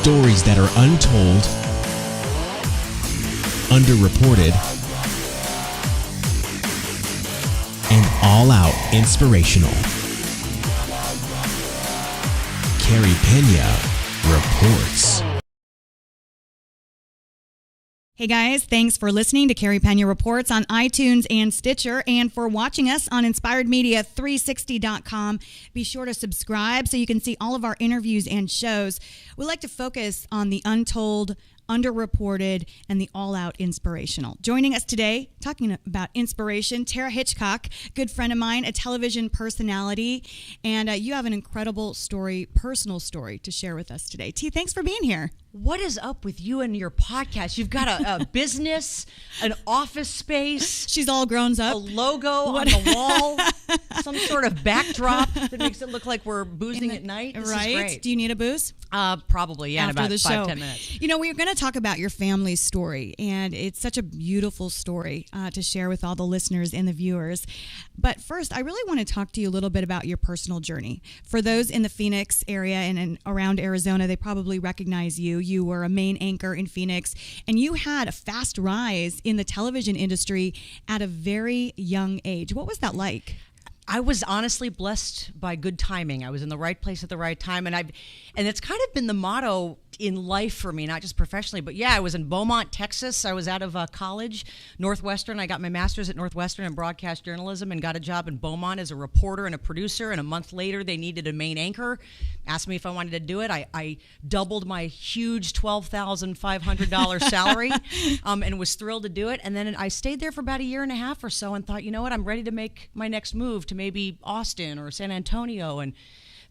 Stories that are untold, underreported, and all-out inspirational. Carpe Diem reports. Hey guys, thanks for listening to Carpe Diem Reports on iTunes and Stitcher, and for watching us on InspiredMedia360.com. Be sure to subscribe so you can see all of our interviews and shows. We like to focus on the untold, underreported, and the all-out inspirational. Joining us today, talking about inspiration, Tara Hitchcock, good friend of mine, a television personality, and you have an incredible story, personal story to share with us today. T, thanks for being here. What is up with you and your podcast? You've got a business, an office space. She's all grown up. A logo on the wall, some sort of backdrop that makes it look like we're boozing at night. This right? is great. Do you need a booze? Probably, yeah, After in about the 5-10 minutes. You know, we're going to talk about your family's story, and it's such a beautiful story to share with all the listeners and the viewers. But first, I really want to talk to you a little bit about your personal journey. For those in the Phoenix area and around Arizona, they probably recognize you. You were a main anchor in Phoenix, and you had a fast rise in the television industry at a very young age. What was that like? I was honestly blessed by good timing. I was in the right place at the right time, and it's kind of been the motto in life for me, not just professionally. But yeah, I was in Beaumont, Texas. I was out of college, Northwestern. I got my master's at Northwestern in broadcast journalism and got a job in Beaumont as a reporter and a producer. And a month later, they needed a main anchor. Asked me if I wanted to do it. I doubled my huge $12,500 salary and was thrilled to do it. And then I stayed there for about a year and a half or so and thought, you know what, I'm ready to make my next move to maybe Austin or San Antonio. And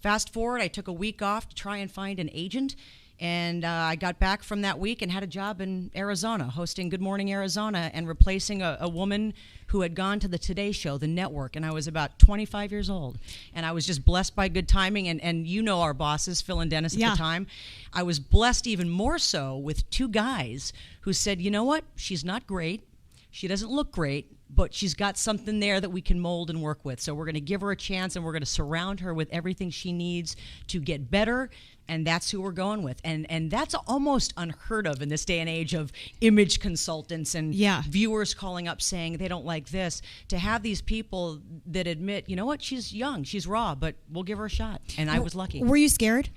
fast forward, I took a week off to try and find an agent. And I got back from that week and had a job in Arizona, hosting Good Morning Arizona and replacing a woman who had gone to the Today Show, the network. And I was about 25 years old. And I was just blessed by good timing. And you know our bosses, Phil and Dennis, at the time. I was blessed even more so with two guys who said, you know what? She's not great. She doesn't look great, but she's got something there that we can mold and work with. So we're going to give her a chance, and we're going to surround her with everything she needs to get better. And that's who we're going with. And that's almost unheard of in this day and age of image consultants and viewers calling up saying they don't like this. To have these people that admit, you know what, she's young, she's raw, but we'll give her a shot. And I was lucky. Were you scared?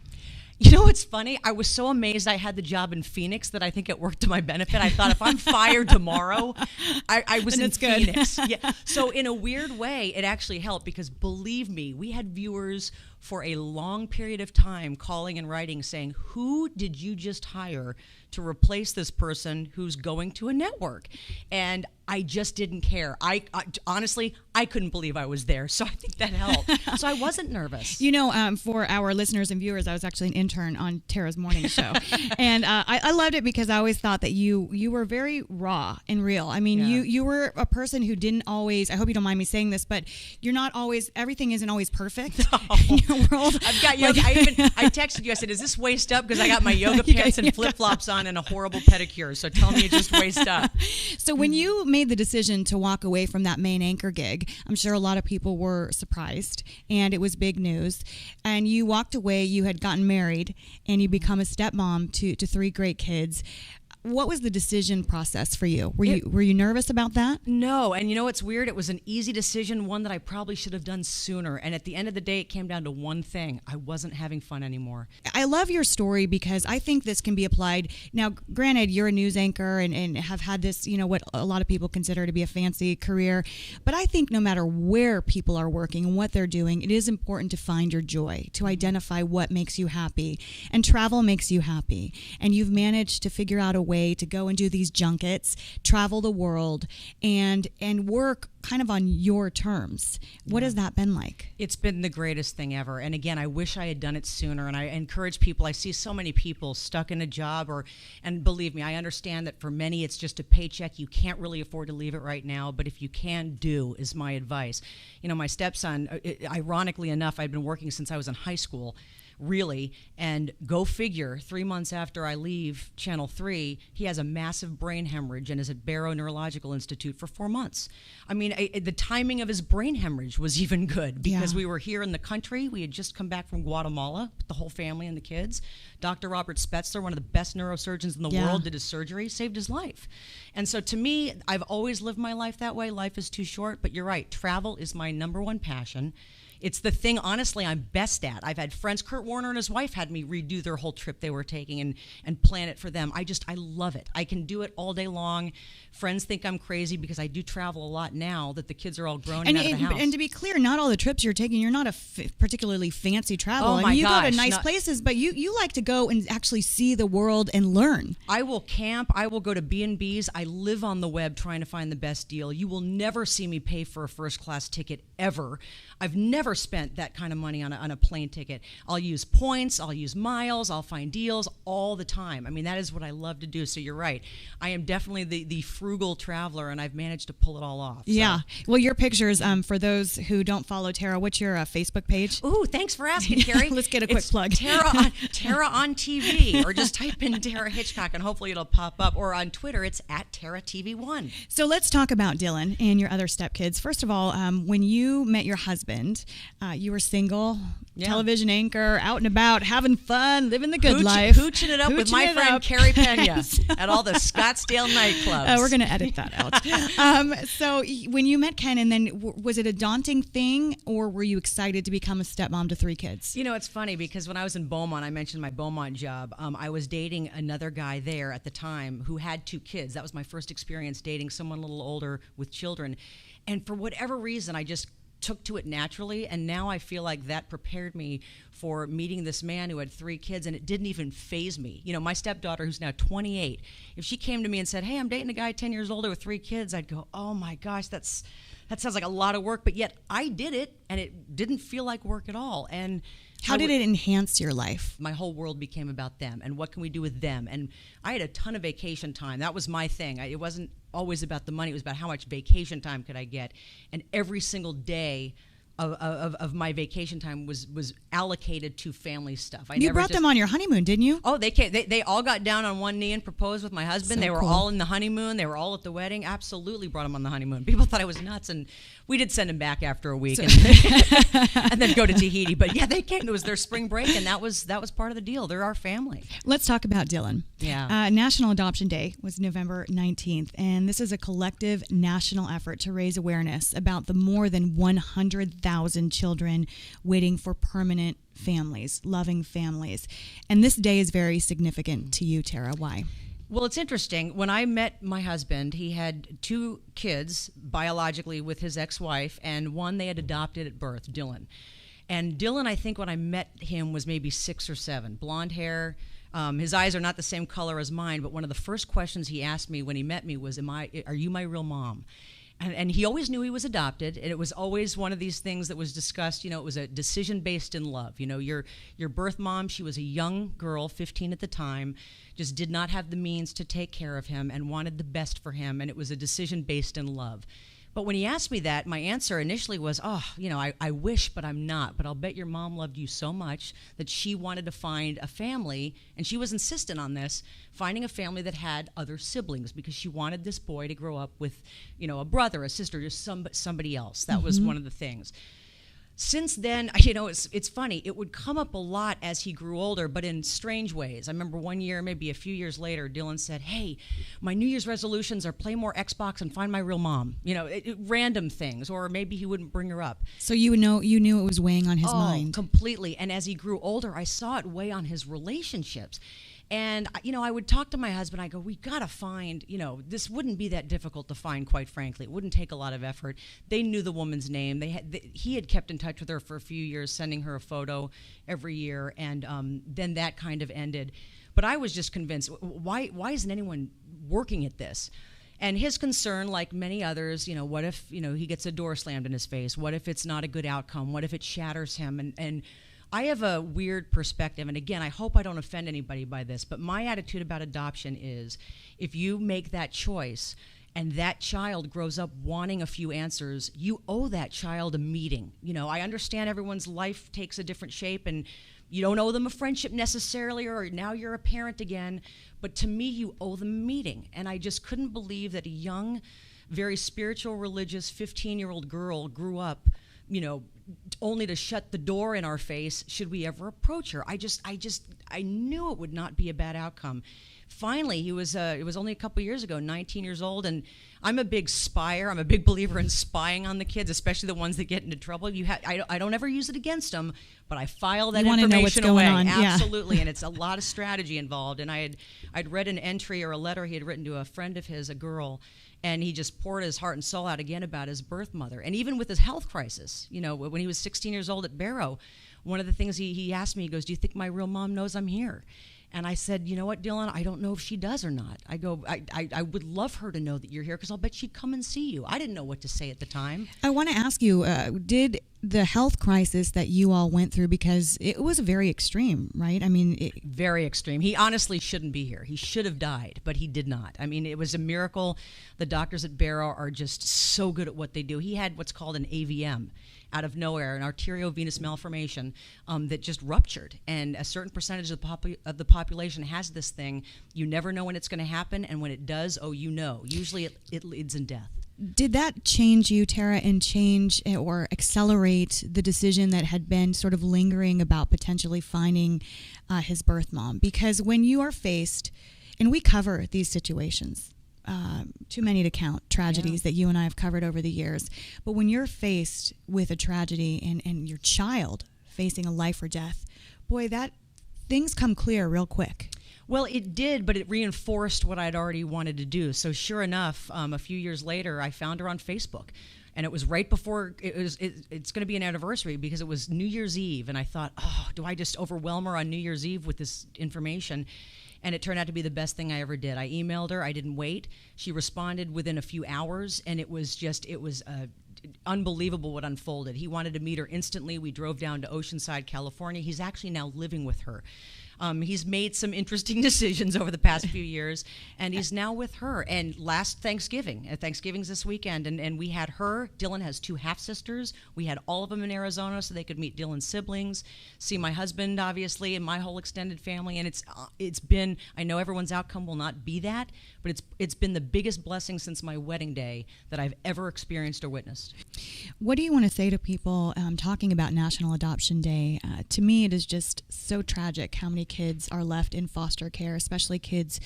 You know what's funny? I was so amazed I had the job in Phoenix that I think it worked to my benefit. I thought if I'm fired tomorrow, I was in Phoenix. Yeah. So in a weird way, it actually helped because believe me, we had viewers for a long period of time calling and writing saying, who did you just hire to replace this person who's going to a network? And I just didn't care. I honestly, I couldn't believe I was there. So I think that helped. So I wasn't nervous. You know, for our listeners and viewers, I was actually an intern on Tara's morning show. And I loved it because I always thought that you were very raw and real. I mean, you were a person who didn't always, I hope you don't mind me saying this, but you're not always, everything isn't always perfect in your world. I've got yoga. I texted you. I said, is this waist up? Because I got my yoga pants and flip-flops on and a horrible pedicure. So tell me it's just waist up. So when you made the decision to walk away from that main anchor gig, I'm sure a lot of people were surprised, and it was big news. And you walked away, you had gotten married, and you become a stepmom to three great kids. What was the decision process for you? Were you nervous about that? No, and you know what's weird? It was an easy decision, one that I probably should have done sooner. And at the end of the day, it came down to one thing. I wasn't having fun anymore. I love your story because I think this can be applied. Now, granted, you're a news anchor and have had this, you know, what a lot of people consider to be a fancy career. But I think no matter where people are working and what they're doing, it is important to find your joy, to identify what makes you happy. And travel makes you happy. And you've managed to figure out a way to go and do these junkets, travel the world, and work kind of on your terms. What has that been like? It's been the greatest thing ever. And again, I wish I had done it sooner. And I encourage people. I see so many people stuck in a job, and believe me, I understand that for many it's just a paycheck. You can't really afford to leave it right now. But if you can, do is my advice. You know, my stepson, ironically enough, I'd been working since I was in high school. Really, and go figure, 3 months after I leave Channel 3, he has a massive brain hemorrhage and is at Barrow Neurological Institute for 4 months. I mean, the timing of his brain hemorrhage was even good because Yeah. we were here in the country. We had just come back from Guatemala with the whole family and the kids. Dr. Robert Spetzler, one of the best neurosurgeons in the Yeah. world, did his surgery, saved his life. And so to me, I've always lived my life that way. Life is too short, but you're right. Travel is my number one passion. It's the thing, honestly, I'm best at. I've had friends, Kurt Warner and his wife had me redo their whole trip they were taking and plan it for them. I love it. I can do it all day long. Friends think I'm crazy because I do travel a lot now that the kids are all grown and out of the house. And to be clear, not all the trips you're taking, you're not a particularly fancy travel. Oh, my you go to gosh, nice places, but you like to go and actually see the world and learn. I will camp. I will go to B&Bs. I live on the web trying to find the best deal. You will never see me pay for a first-class ticket ever. I've never spent that kind of money on a plane ticket. I'll use points. I'll use miles. I'll find deals all the time. I mean, that is what I love to do. So you're right. I am definitely the frugal traveler, and I've managed to pull it all off. So. Yeah. Well, your pictures, for those who don't follow Tara, what's your Facebook page? Ooh, thanks for asking, Carrie. Let's get a quick plug. Tara on TV, or just type in Tara Hitchcock, and hopefully it'll pop up. Or on Twitter, it's at TaraTV1. So let's talk about Dylan and your other stepkids. First of all, when you met your husband, you were single, television anchor, out and about, having fun, living the good life. Hooching it up with my friend Carrie Pena at all the Scottsdale nightclubs. We're going to edit that out. So when you met Ken, and then was it a daunting thing, or were you excited to become a stepmom to 3 kids? You know, it's funny because when I was in Beaumont, I mentioned my Beaumont job. I was dating another guy there at the time who had 2 kids. That was my first experience dating someone a little older with children. And for whatever reason, I just took to it naturally, and now I feel like that prepared me for meeting this man who had 3 kids, and it didn't even faze me. You know, my stepdaughter, who's now 28, if she came to me and said, "Hey, I'm dating a guy 10 years older with 3 kids," I'd go, "Oh my gosh, that sounds like a lot of work," but yet I did it, and it didn't feel like work at all. And how did it enhance your life? My whole world became about them, and what can we do with them? And I had a ton of vacation time. That was my thing. It wasn't always about the money. It was about how much vacation time could I get. And every single day of my vacation time was allocated to family stuff. You brought them on your honeymoon, didn't you? Oh, they came. They all got down on one knee and proposed with my husband. So they were cool. all in the honeymoon. They were all at the wedding. Absolutely brought them on the honeymoon. People thought I was nuts, and we did send them back after a week and then go to Tahiti. But yeah, they came. It was their spring break, and that was part of the deal. They're our family. Let's talk about Dylan. Yeah. National Adoption Day was November 19th, and this is a collective national effort to raise awareness about the more than 100,000 children waiting for permanent families, loving families. And this day is very significant to you, Tara. Why? Well, it's interesting. When I met my husband, he had 2 kids biologically with his ex-wife, and one they had adopted at birth, Dylan. And Dylan, I think when I met him, was maybe 6 or 7. Blonde hair. His eyes are not the same color as mine, but one of the first questions he asked me when he met me was, are you my real mom? And he always knew he was adopted, and it was always one of these things that was discussed. You know, it was a decision based in love. You know, your birth mom, she was a young girl, 15 at the time, just did not have the means to take care of him and wanted the best for him, and it was a decision based in love. But when he asked me that, my answer initially was, I wish, but I'm not. But I'll bet your mom loved you so much that she wanted to find a family, and she was insistent on this, finding a family that had other siblings, because she wanted this boy to grow up with, a brother, a sister, just somebody else. That was one of the things. Since then, it's funny. It would come up a lot as he grew older, but in strange ways. I remember one year, maybe a few years later, Dylan said, "Hey, my New Year's resolutions are play more Xbox and find my real mom." Random things, or maybe he wouldn't bring her up. So you knew it was weighing on his mind. Completely. And as he grew older, I saw it weigh on his relationships. And, I would talk to my husband. I go, we got to find, this wouldn't be that difficult to find, quite frankly. It wouldn't take a lot of effort. They knew the woman's name. He had kept in touch with her for a few years, sending her a photo every year. And then that kind of ended. But I was just convinced, why isn't anyone working at this? And his concern, like many others, what if, he gets a door slammed in his face? What if it's not a good outcome? What if it shatters him? And I have a weird perspective, and again, I hope I don't offend anybody by this, but my attitude about adoption is, if you make that choice and that child grows up wanting a few answers, you owe that child a meeting. I understand everyone's life takes a different shape, and you don't owe them a friendship necessarily, or now you're a parent again, but to me, you owe them a meeting. And I just couldn't believe that a young very spiritual, religious 15-year-old girl grew up, only to shut the door in our face should we ever approach her. I knew it would not be a bad outcome. Finally, it was only a couple years ago, 19 years old, and I'm a big spier. I'm a big believer in spying on the kids, especially the ones that get into trouble. I don't ever use it against them, but I file that information know what's away. going on. Absolutely, and it's a lot of strategy involved. And I'd read an entry or a letter he had written to a friend of his, a girl, and he just poured his heart and soul out again about his birth mother. And even with his health crisis, when he was 16 years old at Barrow, one of the things he asked me, he goes, "Do you think my real mom knows I'm here?" And I said, "You know what, Dylan, I don't know if she does or not." I go, I would love her to know that you're here, because I'll bet she'd come and see you. I didn't know what to say at the time. I want to ask you, did the health crisis that you all went through, because it was very extreme, right? I mean, very extreme. He honestly shouldn't be here. He should have died, but he did not. I mean, it was a miracle. The doctors at Barrow are just so good at what they do. He had what's called an AVM, out of nowhere, an arteriovenous malformation that just ruptured. And a certain percentage of the population has this thing. You never know when it's going to happen, and when it does, usually it leads in death. Did that change you, Tara, and change or accelerate the decision that had been sort of lingering about potentially finding his birth mom? Because when you are faced, and we cover these situations, too many to count, tragedies that you and I have covered over the years. But when you're faced with a tragedy and your child facing a life or death, boy, that things come clear real quick. Well, it did, but it reinforced what I'd already wanted to do. So sure enough, a few years later, I found her on Facebook. And it was right before, it's going to be an anniversary, because it was New Year's Eve. And I thought, do I just overwhelm her on New Year's Eve with this information? And it turned out to be the best thing I ever did. I emailed her. I didn't wait. She responded within a few hours, and it was unbelievable what unfolded. He wanted to meet her instantly. We drove down to Oceanside, California. He's actually now living with her. He's made some interesting decisions over the past few years, and he's now with her. And last Thanksgiving's this weekend, and we had her. Dylan has 2 half-sisters. We had all of them in Arizona so they could meet Dylan's siblings, see my husband, obviously, and my whole extended family. And it's been, I know everyone's outcome will not be that, but it's been the biggest blessing since my wedding day that I've ever experienced or witnessed. What do you want to say to people talking about National Adoption Day? To me, it is just so tragic how many kids are left in foster care, especially kids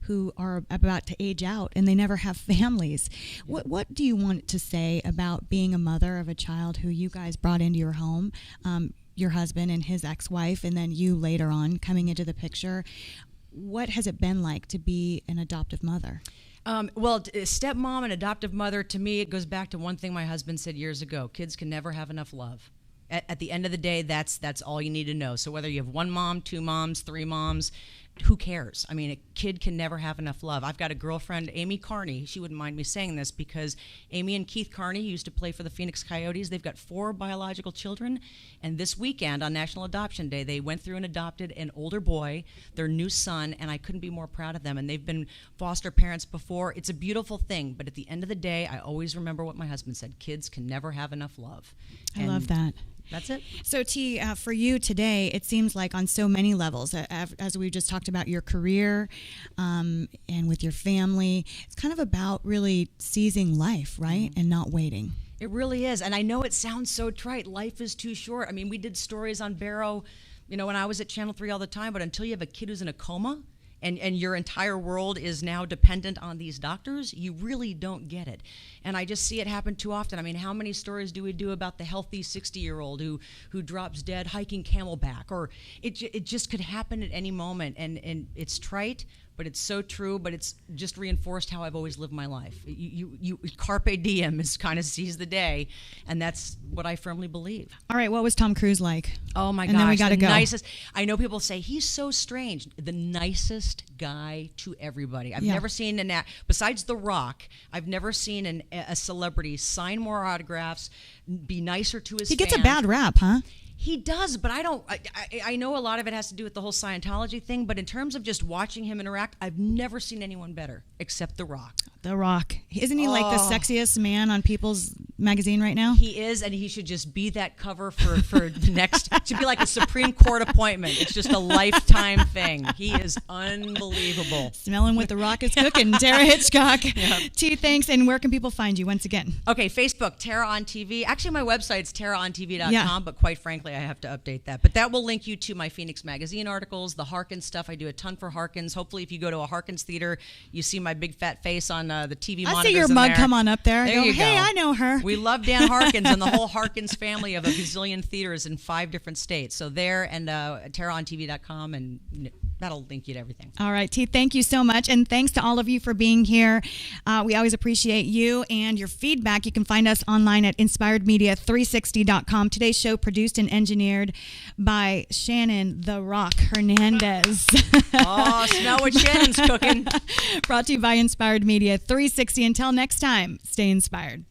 who are about to age out and they never have families. What do you want to say about being a mother of a child who you guys brought into your home, your husband and his ex-wife, and then you later on coming into the picture? What has it been like to be an adoptive mother? Well, stepmom and adoptive mother, to me, it goes back to one thing my husband said years ago: kids can never have enough love. At the end of the day, that's all you need to know. So whether you have 1 mom, 2 moms, 3 moms, who cares? I mean, a kid can never have enough love. I've got a girlfriend, Amy Carney. She wouldn't mind me saying this, because Amy and Keith Carney used to play for the Phoenix Coyotes. They've got 4 biological children, and this weekend on National Adoption Day, they went through and adopted an older boy, their new son, and I couldn't be more proud of them. And they've been foster parents before. It's a beautiful thing, but at the end of the day, I always remember what my husband said: kids can never have enough love. I love that. That's it. So, T, for you today, it seems like on so many levels, as we just talked about your career and with your family, it's kind of about really seizing life, right? And not waiting. It really is. And I know it sounds so trite. Life is too short. I mean, we did stories on Barrow, when I was at Channel 3 all the time, but until you have a kid who's in a coma, and your entire world is now dependent on these doctors, you really don't get it. And I just see it happen too often. I mean, how many stories do we do about the healthy 60-year-old who drops dead hiking Camelback? Or it just could happen at any moment. And it's trite, but it's so true, but it's just reinforced how I've always lived my life. You Carpe Diem is kind of seize the day, and that's what I firmly believe. All right, what was Tom Cruise like? Oh my gosh, and then we gotta go. Nicest. I know people say he's so strange. The nicest guy to everybody. I've never seen besides The Rock, I've never seen a celebrity sign more autographs, be nicer to his fans. He gets a bad rap, huh? He does, but I know a lot of it has to do with the whole Scientology thing, but in terms of just watching him interact, I've never seen anyone better. except The Rock. The Rock. Isn't he like the sexiest man on People's Magazine right now? He is, and he should just be that cover for the next. It should be like a Supreme Court appointment. It's just a lifetime thing. He is unbelievable. Smelling what The Rock is cooking. Tara Hitchcock. T, thanks. And where can people find you once again? Okay, Facebook, Tara on TV. Actually, my website's taraontv.com, Yeah. but quite frankly, I have to update that. But that will link you to my Phoenix Magazine articles, the Harkins stuff. I do a ton for Harkins. Hopefully, if you go to a Harkins theater, you see my big fat face on the TV monitors. I see your in mug there. come on up there. There Go, you hey, go. I know her. We love Dan Harkins and the whole Harkins family of a gazillion theaters in 5 different states. So there, and taraontv.com, and that'll link you to everything. All right, T, thank you so much. And thanks to all of you for being here. We always appreciate you and your feedback. You can find us online at inspiredmedia360.com. Today's show produced and engineered by Shannon The Rock Hernandez. Oh, smell what Shannon's cooking. Brought to you by Inspired Media 360. Until next time, stay inspired.